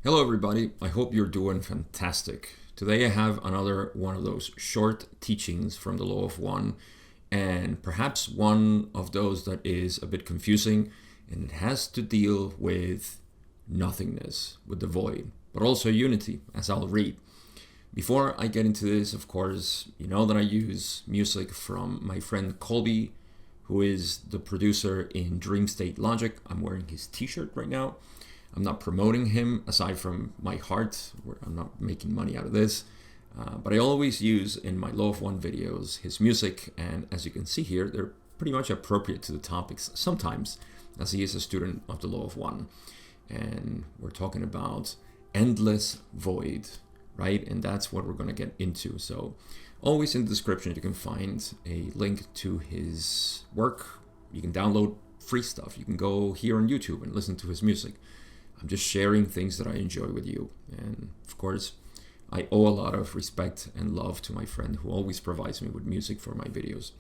Hello everybody, I hope you're doing fantastic. Today I have another one of those short teachings from the Law of One, and perhaps one of those that is a bit confusing, and it has to deal with nothingness, with the void, but also unity, as I'll read. Before I get into this, of course, you know that I use music from my friend Colby, who is the producer in Dream State Logic. I'm wearing his t-shirt right now. I'm not promoting him aside from my heart, where I'm not making money out of this. But I always use in my Law of One videos his music, and as you can see here, they're pretty much appropriate to the topics sometimes, as he is a student of the Law of One. And we're talking about endless void, right? And that's what we're going to get into. So always in the description you can find a link to his work. You can download free stuff. You can go here on YouTube and listen to his music. I'm just sharing things that I enjoy with you. And of course, I owe a lot of respect and love to my friend who always provides me with music for my videos.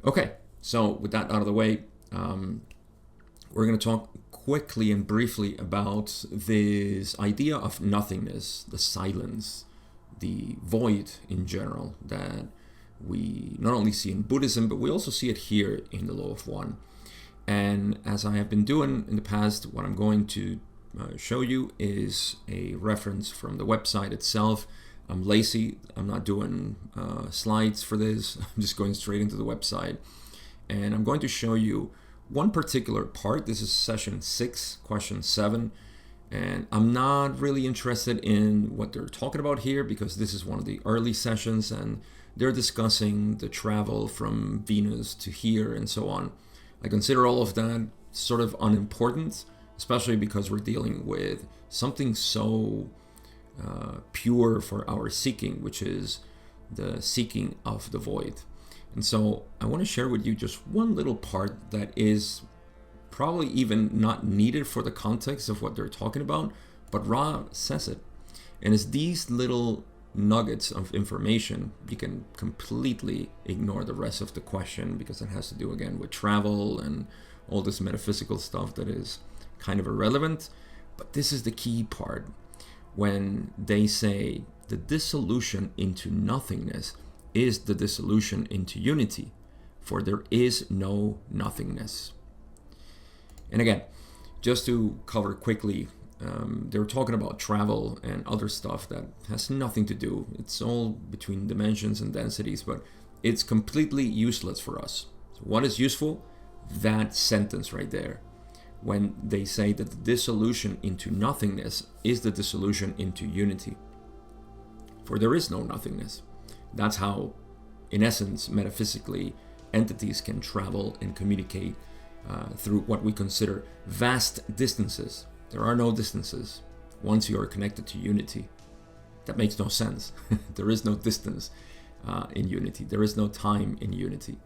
Okay, so with that out of the way, we're going to talk quickly and briefly about this idea of nothingness, the silence, the void in general that we not only see in Buddhism, but we also see it here in the Law of One. And as I have been doing in the past, what I'm going to show you is a reference from the website itself. I'm lazy. I'm not doing slides for this. I'm just going straight into the website. And I'm going to show you one particular part. This is session 6, question 7. And I'm not really interested in what they're talking about here because this is one of the early sessions and they're discussing the travel from Venus to here and so on. I consider all of that sort of unimportant, especially because we're dealing with something so pure for our seeking, which is the seeking of the void. And so I want to share with you just one little part that is probably even not needed for the context of what they're talking about, but Ra says it. And it's these little nuggets of information. You can completely ignore the rest of the question because it has to do again with travel and all this metaphysical stuff that is kind of irrelevant. But this is the key part when they say the dissolution into nothingness is the dissolution into unity, for there is no nothingness. And again, just to cover quickly, they're talking about travel and other stuff that has nothing to do. It's all between dimensions and densities, but it's completely useless for us. So what is useful? That sentence right there. When they say that the dissolution into nothingness is the dissolution into unity. For there is no nothingness. That's how, in essence, metaphysically, entities can travel and communicate through what we consider vast distances. There are no distances once you are connected to unity. That makes no sense. There is no distance in unity. There is no time in unity.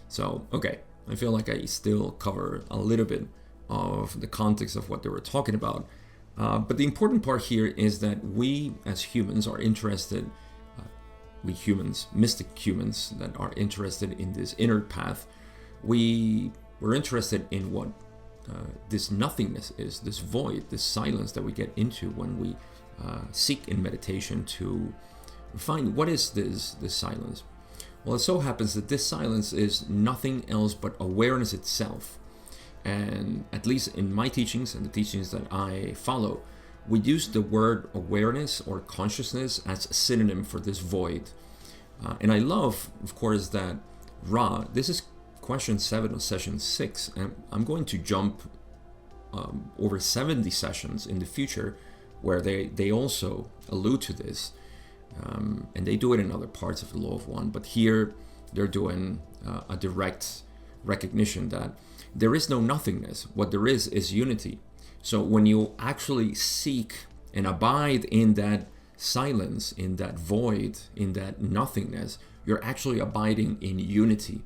So, okay, I feel like I still cover a little bit of the context of what they were talking about. But the important part here is that we as humans are interested, we humans, mystic humans that are interested in this inner path, we're interested in what this nothingness is, this void, this silence that we get into when we seek in meditation to find what is this silence. Well, it so happens that this silence is nothing else but awareness itself. And at least in my teachings and the teachings that I follow, we use the word awareness or consciousness as a synonym for this void. And I love, of course, that Ra, this is question 7 of session 6, and I'm going to jump over 70 sessions in the future where they also allude to this, and they do it in other parts of the Law of One, but here they're doing a direct recognition that there is no nothingness. What there is unity. So when you actually seek and abide in that silence, in that void, in that nothingness, you're actually abiding in unity.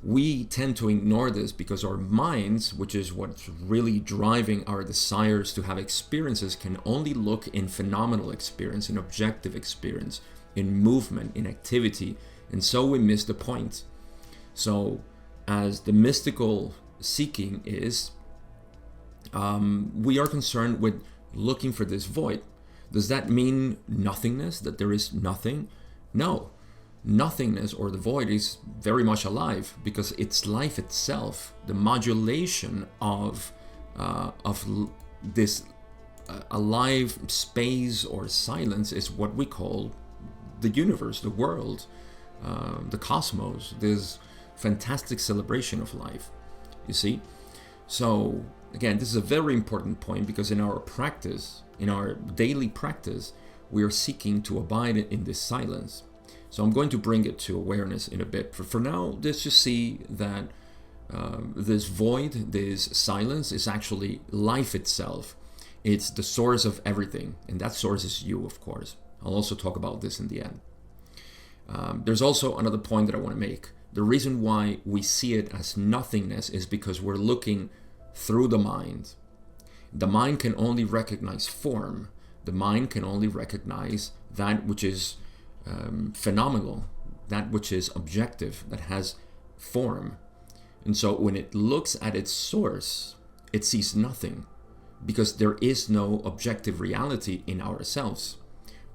We tend to ignore this because our minds, which is what's really driving our desires to have experiences, can only look in phenomenal experience, in objective experience, in movement, in activity, and so we miss the point. So as the mystical seeking is, we are concerned with looking for this void. Does that mean nothingness, that there is nothing? No. Nothingness, or the void, is very much alive because it's life itself. The modulation of this alive space or silence is what we call the universe, the world, the cosmos, this fantastic celebration of life, you see? So again, this is a very important point because in our practice, in our daily practice, we are seeking to abide in this silence. So I'm going to bring it to awareness in a bit. For now, let's just see that this void, this silence, is actually life itself. It's the source of everything, and that source is you, of course. I'll also talk about this in the end. There's also another point that I want to make. The reason why we see it as nothingness is because we're looking through the mind. The mind can only recognize form. The mind can only recognize that which is phenomenal, that which is objective, that has form. And so when it looks at its source, it sees nothing, because there is no objective reality in ourselves.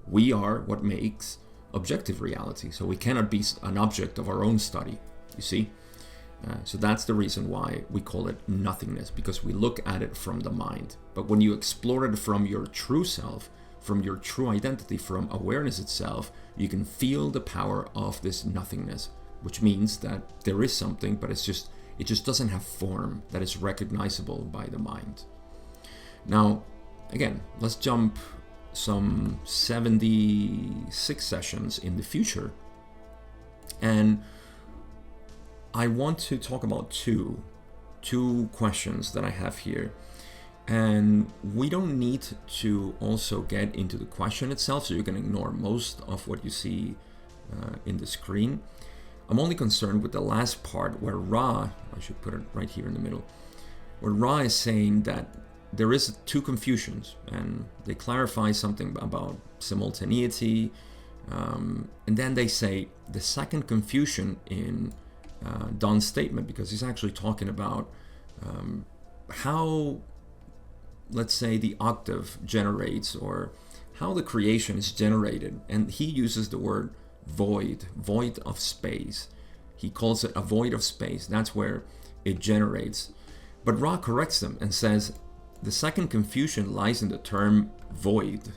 We are what makes objective reality, so we cannot be an object of our own study, you see? So that's the reason why we call it nothingness, because we look at it from the mind. But when you explore it from your true self, from your true identity, from awareness itself, you can feel the power of this nothingness, which means that there is something, but it just doesn't have form that is recognizable by the mind. Now, again, let's jump some 76 sessions in the future, and I want to talk about two questions that I have here. And we don't need to also get into the question itself, so you can ignore most of what you see in the screen. I'm only concerned with the last part where Ra, I should put it right here in the middle, where Ra is saying that there is two confusions, and they clarify something about simultaneity, and then they say the second confusion in Don's statement, because he's actually talking about how, let's say, the octave generates, or how the creation is generated. And he uses the word void of space. He calls it a void of space. That's where it generates. But Ra corrects them and says the second confusion lies in the term void.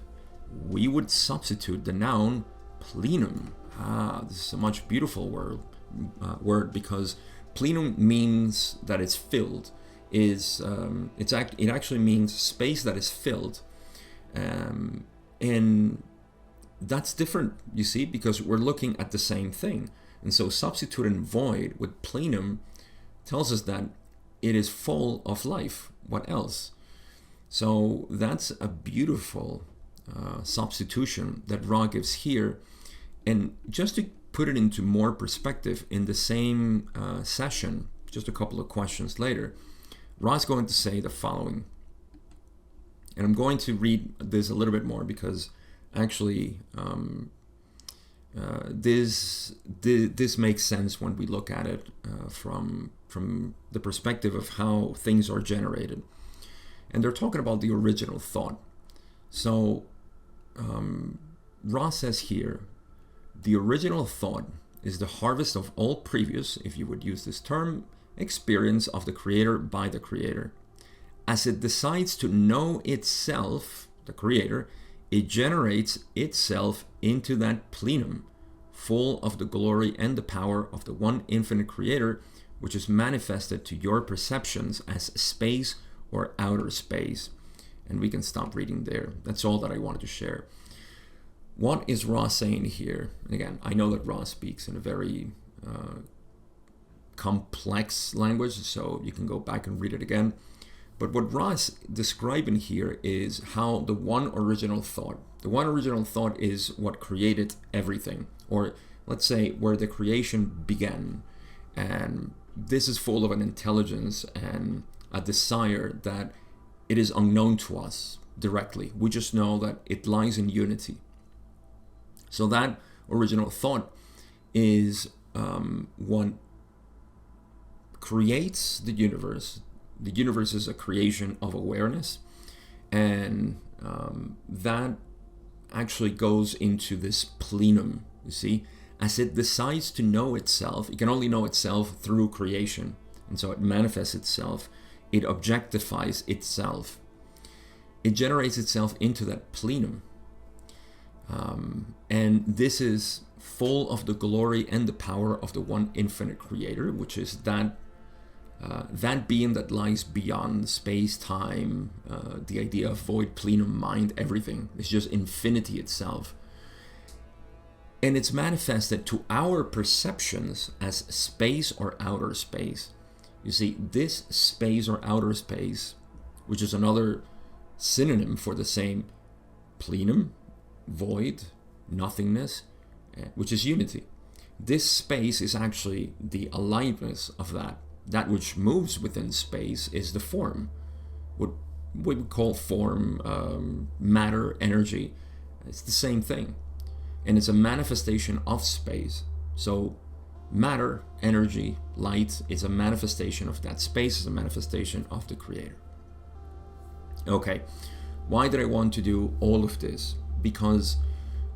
We would substitute the noun plenum. This is a much beautiful word, because plenum means that it's filled. It actually means space that is filled, and that's different, you see, because we're looking at the same thing. And so substituting void with plenum tells us that it is full of life. What else? So that's a beautiful substitution that Ra gives here. And just to put it into more perspective, in the same session, just a couple of questions later, Ra's going to say the following, and I'm going to read this a little bit more because actually this makes sense when we look at it from the perspective of how things are generated. And they're talking about the original thought. So Ra says here, the original thought is the harvest of all previous, if you would use this term, experience of the creator by the creator. As it decides to know itself, the creator, it generates itself into that plenum, full of the glory and the power of the one infinite creator, which is manifested to your perceptions as space or outer space. And we can stop reading there. That's all that I wanted to share. What is Ra saying here? And again, I know that Ra speaks in a very complex language, so you can go back and read it again. But what Ra is describing here is how the one original thought is what created everything, or let's say where the creation began. And this is full of an intelligence and a desire that it is unknown to us directly. We just know that it lies in unity. So that original thought is what creates the universe. The universe is a creation of awareness, and that actually goes into this plenum, you see. As it decides to know itself, it can only know itself through creation. And so it manifests itself, it objectifies itself. It generates itself into that plenum. And this is full of the glory and the power of the one infinite creator, which is that being that lies beyond space, time, the idea of void, plenum, mind, everything. It's just infinity itself. And it's manifested to our perceptions as space or outer space. You see, this space or outer space, which is another synonym for the same plenum, void, nothingness, which is unity. This space is actually the aliveness of that. That which moves within space is the form, what we would call form, matter, energy. It's the same thing. And it's a manifestation of space. So matter, energy, light is a manifestation of that space, is a manifestation of the creator. Okay, why did I want to do all of this? Because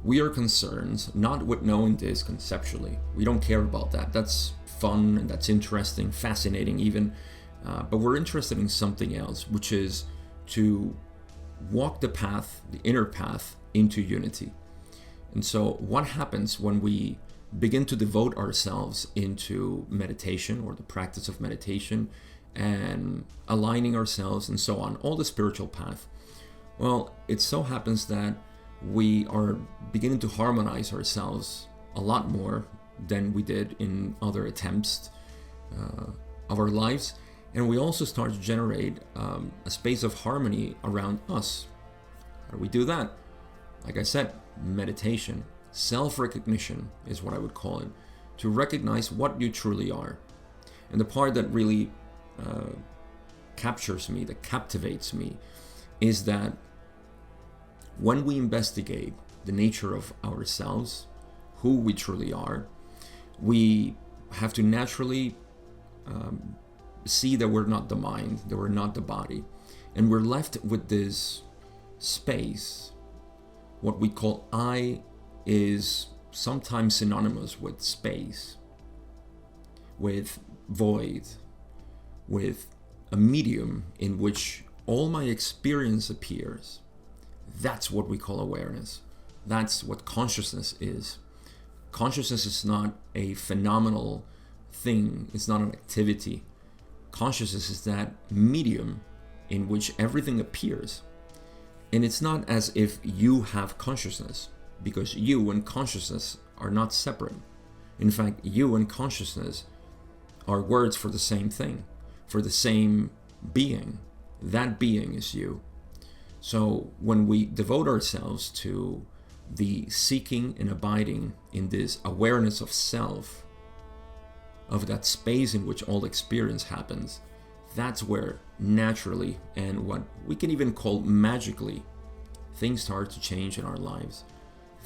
we are concerned not with knowing this conceptually. We don't care about that. That's fun and that's interesting, fascinating even. But we're interested in something else, which is to walk the path, the inner path into unity. And so what happens when we begin to devote ourselves into meditation or the practice of meditation and aligning ourselves and so on, all the spiritual path? Well, it so happens that we are beginning to harmonize ourselves a lot more than we did in other attempts of our lives. And we also start to generate a space of harmony around us. How do we do that? Like I said, meditation, self-recognition is what I would call it, to recognize what you truly are. And the part that really captures me, that captivates me, is that when we investigate the nature of ourselves, who we truly are, we have to naturally see that we're not the mind, that we're not the body. And we're left with this space. What we call I is sometimes synonymous with space, with void, with a medium in which all my experience appears. That's what we call awareness. That's what consciousness is. Consciousness is not a phenomenal thing. It's not an activity. Consciousness is that medium in which everything appears. And it's not as if you have consciousness, because you and consciousness are not separate. In fact, you and consciousness are words for the same thing, for the same being. That being is you. So when we devote ourselves to the seeking and abiding in this awareness of self, of that space in which all experience happens, that's where naturally, and what we can even call magically, things start to change in our lives.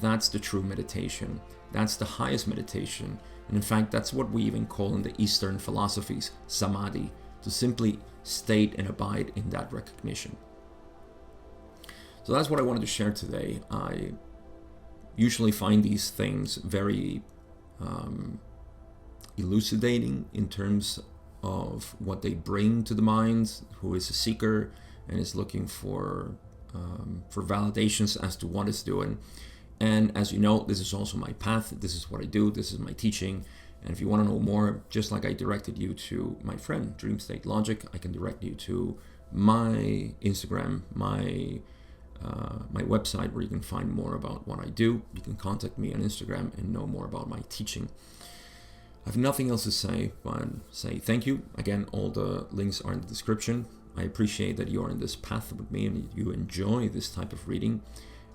That's the true meditation. That's the highest meditation. And in fact, that's what we even call in the Eastern philosophies samadhi, to simply state and abide in that recognition. So that's what I wanted to share today. I usually find these things very elucidating in terms of what they bring to the mind, who is a seeker and is looking for validations as to what it's doing. And as you know, this is also my path. This is what I do. This is my teaching. And if you want to know more, just like I directed you to my friend Dream State Logic, I can direct you to my Instagram, my website, where you can find more about what I do. You can contact me on Instagram and know more about my teaching. I have nothing else to say but say thank you. Again, all the links are in the description. I appreciate that you are in this path with me and you enjoy this type of reading.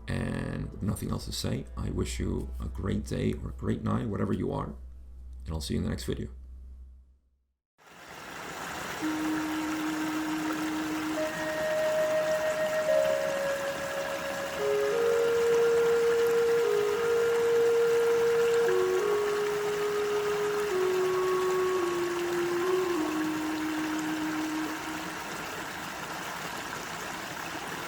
And with nothing else to say, I wish you a great day or a great night, whatever you are. And I'll see you in the next video.